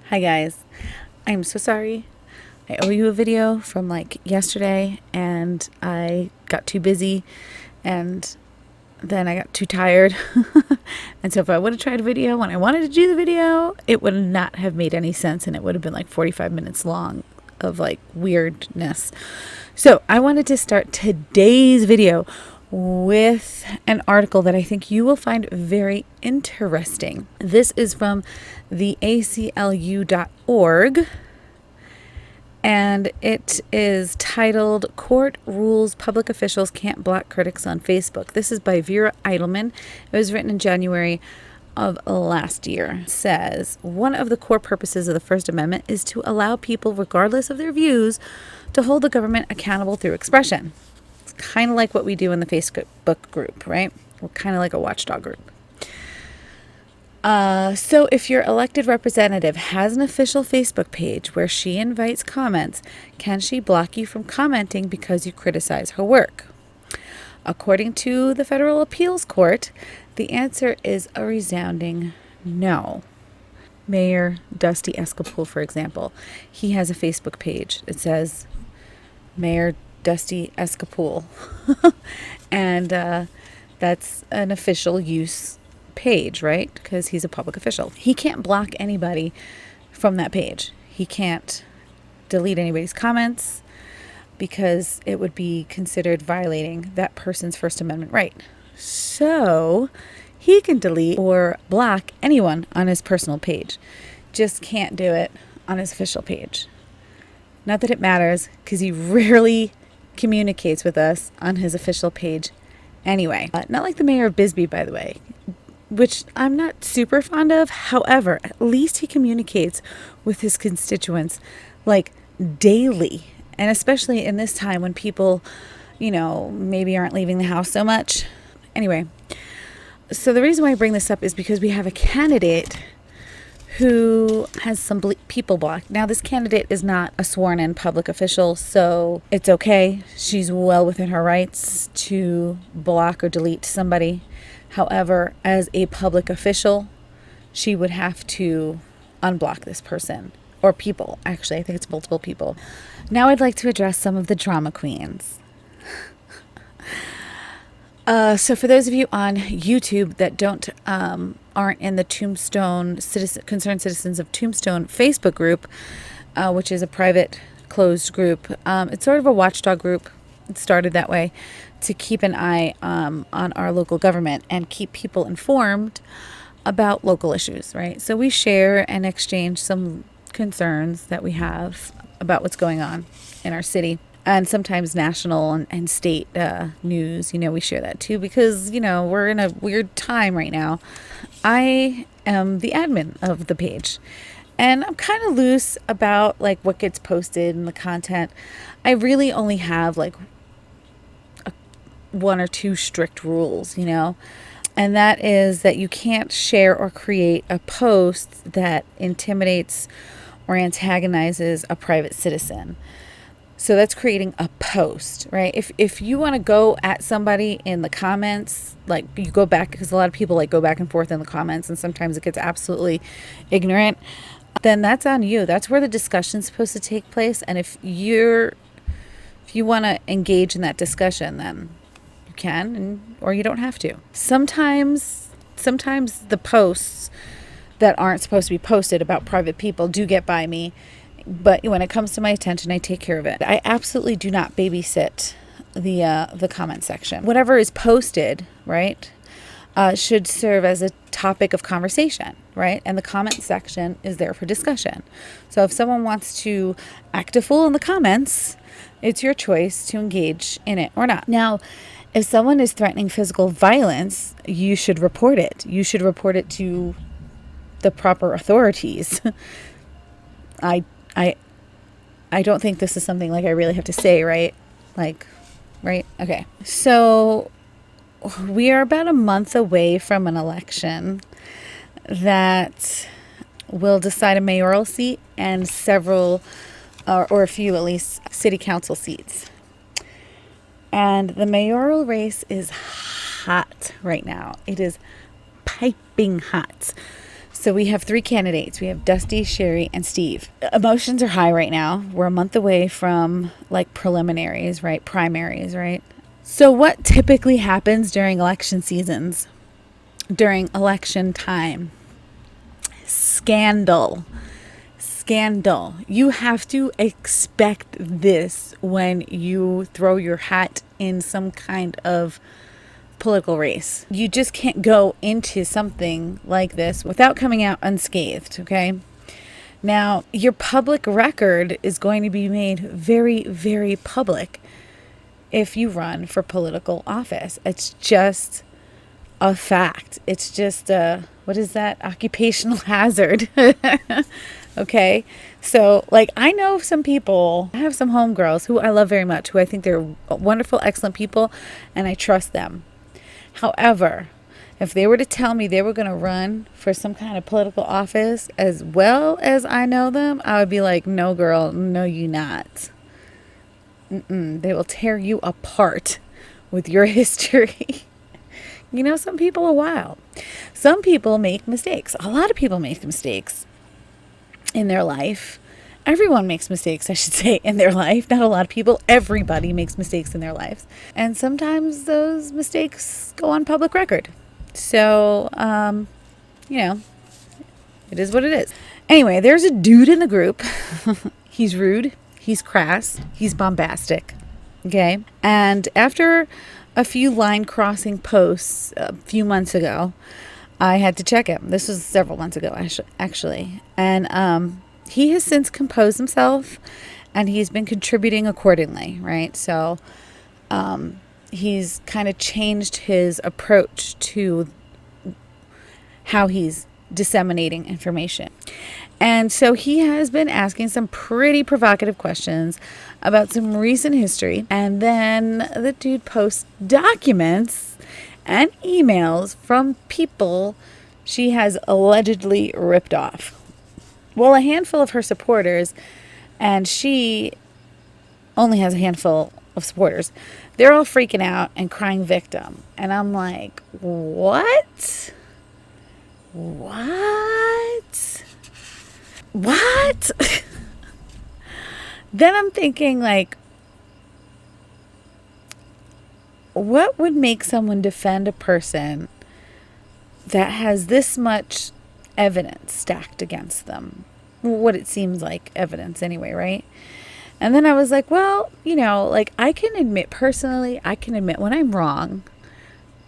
Hi guys, I'm so sorry. I owe you a video from like yesterday and I got too busy and then I got too tired. And so if I would have tried a video when I wanted to do the video, it would not have made any sense and it would have been like 45 minutes long of like weirdness. So I wanted to start today's video with an article that I think you will find very interesting. This is from the ACLU.org and it is titled Court Rules Public Officials Can't Block Critics on Facebook. This is by Vera Eidelman. It was written in January of last year. It says, one of the core purposes of the First Amendment is to allow people, regardless of their views, to hold the government accountable through expression. It's kind of like what we do in the Facebook group, right? We're kind of like a watchdog group. So if your elected representative has an official Facebook page where she invites comments, can she block you from commenting because you criticize her work? According to the Federal Appeals Court, the answer is a resounding no. Mayor Dusty Escapol, for example, he has a Facebook page. It says Mayor Dusty Escapol. And that's an official use page, right? Because he's a public official. He can't block anybody from that page. He can't delete anybody's comments because it would be considered violating that person's First Amendment right. So he can delete or block anyone on his personal page. Just can't do it on his official page. Not that it matters, because he rarely communicates with us on his official page anyway. Not like the mayor of Bisbee, by the way, which I'm not super fond of. However, at least he communicates with his constituents like daily. And especially in this time when people, maybe aren't leaving the house so much. Anyway, so the reason why I bring this up is because we have a candidate who has some people blocked. Now, this candidate is not a sworn-in public official, so it's okay. She's well within her rights to block or delete somebody. However, as a public official, she would have to unblock this person. Or people, actually. I think it's multiple people. Now I'd like to address some of the drama queens. So for those of you on YouTube that aren't in the Tombstone Concerned Citizens of Tombstone Facebook group, which is a private closed group, it's sort of a watchdog group. It started that way to keep an eye on our local government and keep people informed about local issues, right? So we share and exchange some concerns that we have about what's going on in our city, and sometimes national and state news. We share that too because we're in a weird time right now. I am the admin of the page and I'm kind of loose about like what gets posted and the content. I really only have like one or two strict rules, and that is that you can't share or create a post that intimidates or antagonizes a private citizen. So that's creating a post, right? If you want to go at somebody in the comments, like you go back, because a lot of people like go back and forth in the comments and sometimes it gets absolutely ignorant, then that's on you. That's where the discussion's supposed to take place. And if you want to engage in that discussion, then you can, or you don't have to. Sometimes the posts that aren't supposed to be posted about private people do get by me, but when it comes to my attention, I take care of it. I absolutely do not babysit the comment section. Whatever is posted, right, should serve as a topic of conversation, right? And the comment section is there for discussion. So if someone wants to act a fool in the comments, it's your choice to engage in it or not. Now, if someone is threatening physical violence, you should report it. You should report it to the proper authorities. I don't think this is something like I really have to say, right? Right? Okay. So we are about a month away from an election that will decide a mayoral seat and several, or a few at least, city council seats. And the mayoral race is hot right now. It is piping hot. So we have 3 candidates. We have Dusty, Sherry, and Steve. Emotions are high right now. We're a month away from like preliminaries, right? Primaries, right? So what typically happens during election seasons? During election time? Scandal. Scandal. You have to expect this when you throw your hat in some kind of political race. You just can't go into something like this without coming out unscathed, okay? Now, your public record is going to be made very, very public if you run for political office. It's just a fact. It's just what is that? Occupational hazard. Okay. So like I know some people, I have some homegirls who I love very much, who I think they're wonderful, excellent people, and I trust them. However, if they were to tell me they were going to run for some kind of political office as well as I know them, I would be like, no, girl, no, you not. They will tear you apart with your history. You know, some people are wild. Some people make mistakes. A lot of people make mistakes in their life. Everyone makes mistakes, I should say, in their life. Not a lot of people. Everybody makes mistakes in their lives. And sometimes those mistakes go on public record. So, you know, it is what it is. Anyway, there's a dude in the group. He's rude. He's crass. He's bombastic. Okay. And after a few line crossing posts a few months ago, I had to check him. This was several months ago, actually. And he has since composed himself, and he's been contributing accordingly, right? So he's kind of changed his approach to how he's disseminating information. And so he has been asking some pretty provocative questions about some recent history. And then the dude posts documents and emails from people she has allegedly ripped off. Well, a handful of her supporters, and she only has a handful of supporters, they're all freaking out and crying victim. And I'm like, what? Then I'm thinking, like, what would make someone defend a person that has this much evidence stacked against them? What it seems like evidence anyway, right? And then I was like, well, you know, like I can admit when I'm wrong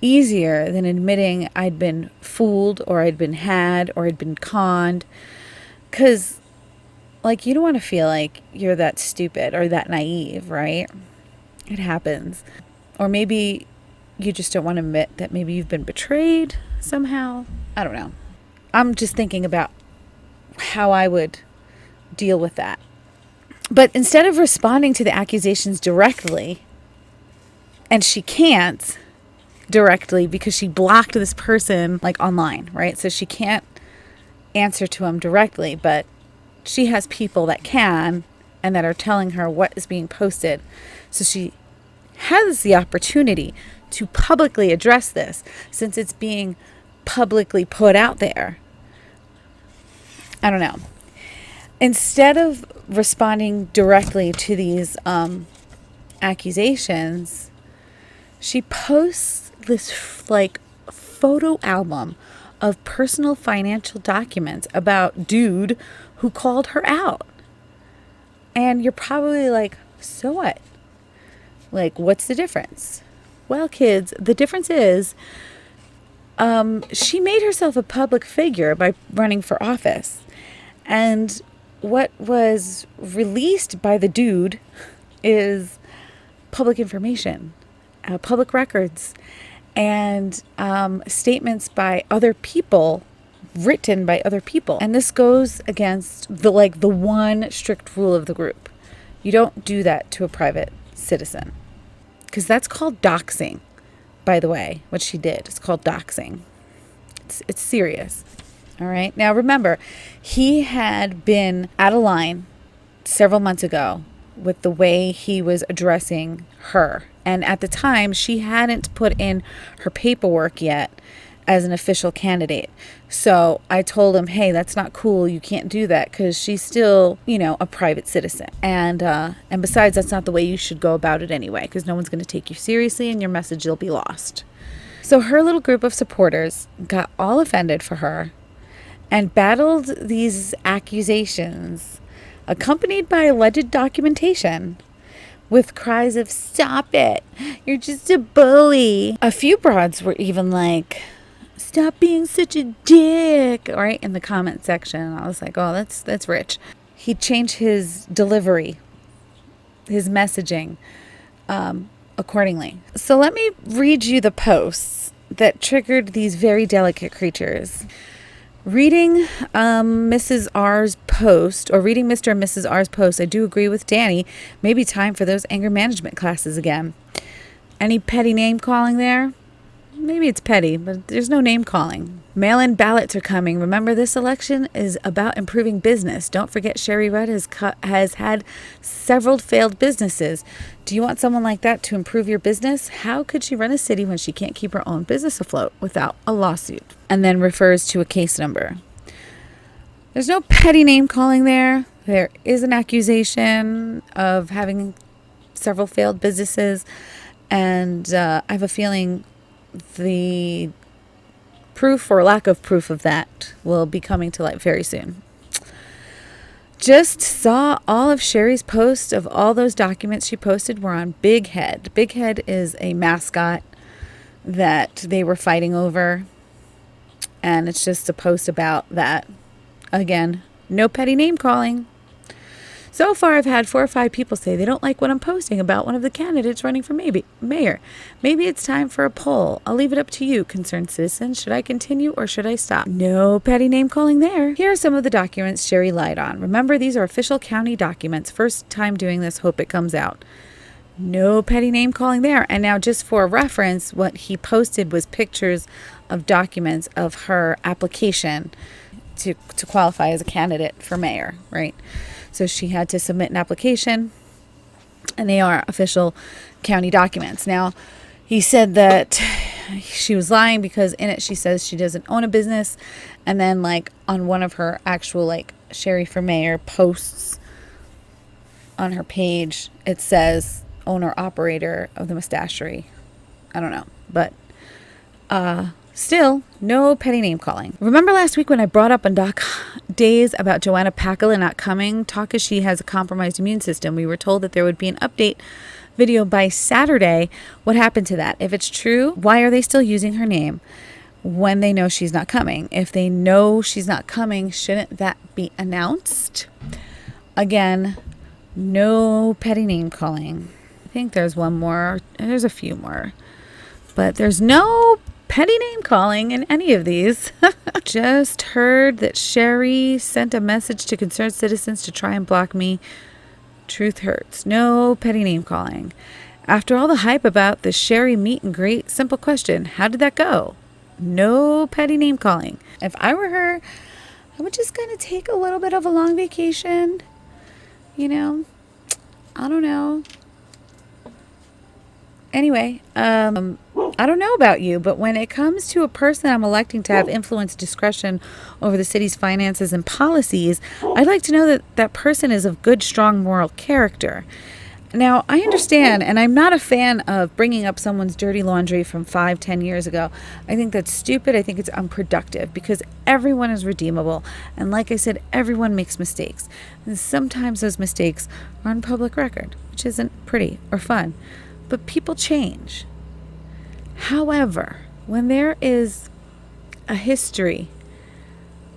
easier than admitting I'd been fooled or I'd been had or I'd been conned. Because, like, you don't want to feel like you're that stupid or that naive, right? It happens. Or maybe you just don't want to admit that maybe you've been betrayed somehow. I don't know. I'm just thinking about how I would deal with that. But instead of responding to the accusations directly, and she can't directly because she blocked this person like online, right? So she can't answer to him directly, but she has people that can and that are telling her what is being posted. So she has the opportunity to publicly address this since it's being publicly put out there. I don't know. Instead of responding directly to these accusations, she posts this like photo album of personal financial documents about dude who called her out. And you're probably like, so what? Like, what's the difference? Well, kids, the difference is she made herself a public figure by running for office. And what was released by the dude is public information, public records, and statements by other people, written by other people. And this goes against the one strict rule of the group. You don't do that to a private citizen, because that's called doxing, by the way. What she did is called doxing. It's serious. All right. Now remember, he had been out of line several months ago with the way he was addressing her. And at the time, she hadn't put in her paperwork yet as an official candidate. So I told him, hey, that's not cool. You can't do that because she's still, a private citizen. And besides, that's not the way you should go about it anyway, because no one's going to take you seriously and your message will be lost. So her little group of supporters got all offended for her and battled these accusations, accompanied by alleged documentation, with cries of, stop it, you're just a bully. A few broads were even like, stop being such a dick, right, in the comment section. I was like, oh, that's rich. He changed his delivery, his messaging, accordingly. So let me read you the posts that triggered these very delicate creatures. Reading Mrs. R's post, or reading Mr. and Mrs. R's post, I do agree with Danny. Maybe time for those anger management classes again. Any petty name calling there? Maybe it's petty, but there's no name calling. Mail-in ballots are coming. Remember, this election is about improving business. Don't forget Sherry Rudd has had several failed businesses. Do you want someone like that to improve your business? How could she run a city when she can't keep her own business afloat without a lawsuit? And then refers to a case number. There's no petty name calling there. There is an accusation of having several failed businesses. And I have a feeling the proof or lack of proof of that will be coming to light very soon. Just saw all of Sherry's posts of all those documents she posted were on Big Head. Big Head is a mascot that they were fighting over. And it's just a post about that. Again, no petty name calling. So far, I've had 4 or 5 people say they don't like what I'm posting about one of the candidates running for mayor. Maybe it's time for a poll. I'll leave it up to you, concerned citizens. Should I continue or should I stop? No petty name calling there. Here are some of the documents Sherry lied on. Remember, these are official county documents. First time doing this, hope it comes out. No petty name calling there. And now, just for reference, what he posted was pictures of documents of her application to qualify as a candidate for mayor, right? So she had to submit an application, and they are official county documents. Now, he said that she was lying because in it she says she doesn't own a business, and then on one of her actual Sherry for Mayor posts on her page, it says owner-operator of the mustachery. I don't know, but still, no petty name calling. Remember last week when I brought up on Doc Days about Joanna Pakala not coming? Talk as she has a compromised immune system. We were told that there would be an update video by Saturday. What happened to that? If it's true, why are they still using her name when they know she's not coming? If they know she's not coming, shouldn't that be announced? Again, no petty name calling. I think there's one more. There's a few more. But there's no petty name calling in any of these. Just heard that Sherry sent a message to concerned citizens to try and block me. Truth hurts. No petty name calling. After all the hype about the Sherry meet and greet, simple question, how did that go? No petty name calling. If I were her, I would just kind of take a little bit of a long vacation. I don't know. Anyway, I don't know about you, but when it comes to a person I'm electing to have influence, discretion over the city's finances and policies, I'd like to know that that person is of good, strong moral character. Now, I understand, and I'm not a fan of bringing up someone's dirty laundry from 5-10 years ago. I think that's stupid. I think it's unproductive because everyone is redeemable. And like I said, everyone makes mistakes. And sometimes those mistakes are on public record, which isn't pretty or fun. But people change. However, when there is a history,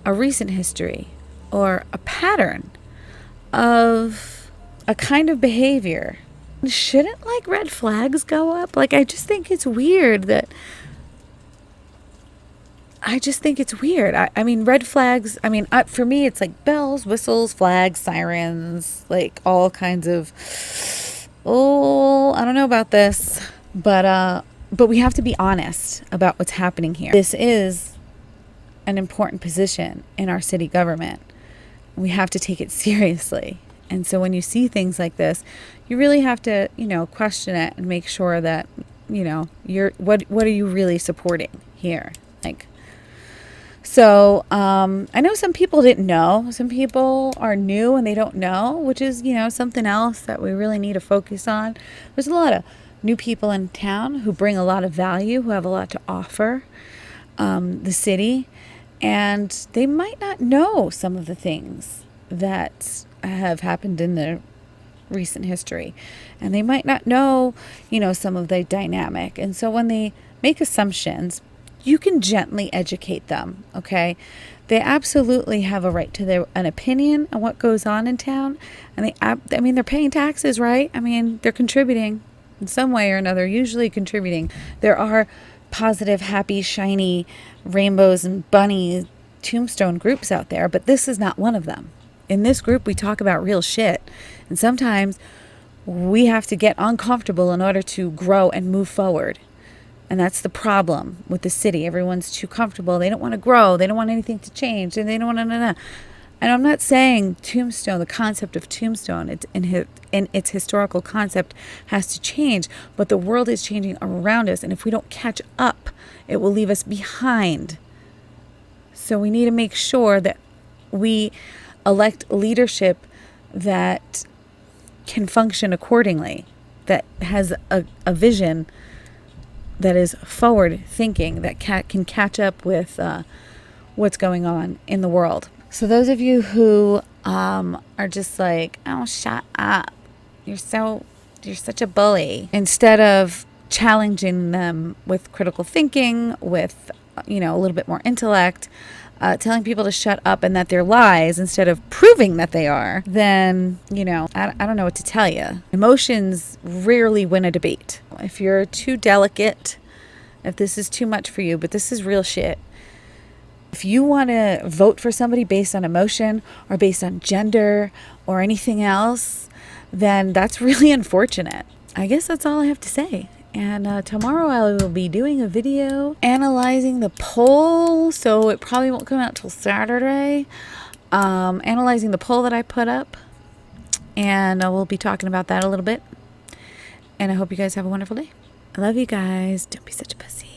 a recent history, or a pattern of a kind of behavior, shouldn't red flags go up? I just think it's weird that I mean, red flags, for me, it's bells, whistles, flags, sirens, all kinds of, I don't know about this, but we have to be honest about what's happening here. This is an important position in our city government. We have to take it seriously. And so when you see things like this, you really have to, question it and make sure that, you're, what are you really supporting here? Like, so I know some people didn't know. Some people are new and they don't know, which is, something else that we really need to focus on. There's a lot of new people in town who bring a lot of value, who have a lot to offer the city, and they might not know some of the things that have happened in the recent history, and they might not know, some of the dynamic. And so when they make assumptions, you can gently educate them, okay? They absolutely have a right to an opinion on what goes on in town. And they're paying taxes, right? They're contributing in some way or another, usually contributing. There are positive, happy, shiny rainbows and bunny Tombstone groups out there, but this is not one of them. In this group, we talk about real shit. And sometimes we have to get uncomfortable in order to grow and move forward. And that's the problem with the city. Everyone's too comfortable. They don't want to grow. They don't want anything to change. And they don't want to. And I'm not saying Tombstone, the concept of Tombstone, its historical concept has to change. But the world is changing around us. And if we don't catch up, it will leave us behind. So we need to make sure that we elect leadership that can function accordingly, that has a vision that is forward thinking, that can catch up with what's going on in the world. So those of you who are just like, oh, shut up, you're such a bully, instead of challenging them with critical thinking, with a little bit more intellect, telling people to shut up and that they're lies instead of proving that they are, then, I don't know what to tell you. Emotions rarely win a debate. If you're too delicate, if this is too much for you, but this is real shit. If you want to vote for somebody based on emotion or based on gender or anything else, then that's really unfortunate. I guess that's all I have to say. And tomorrow I will be doing a video analyzing the poll, so it probably won't come out till Saturday. Analyzing the poll that I put up, and we'll be talking about that a little bit. And I hope you guys have a wonderful day. I love you guys. Don't be such a pussy.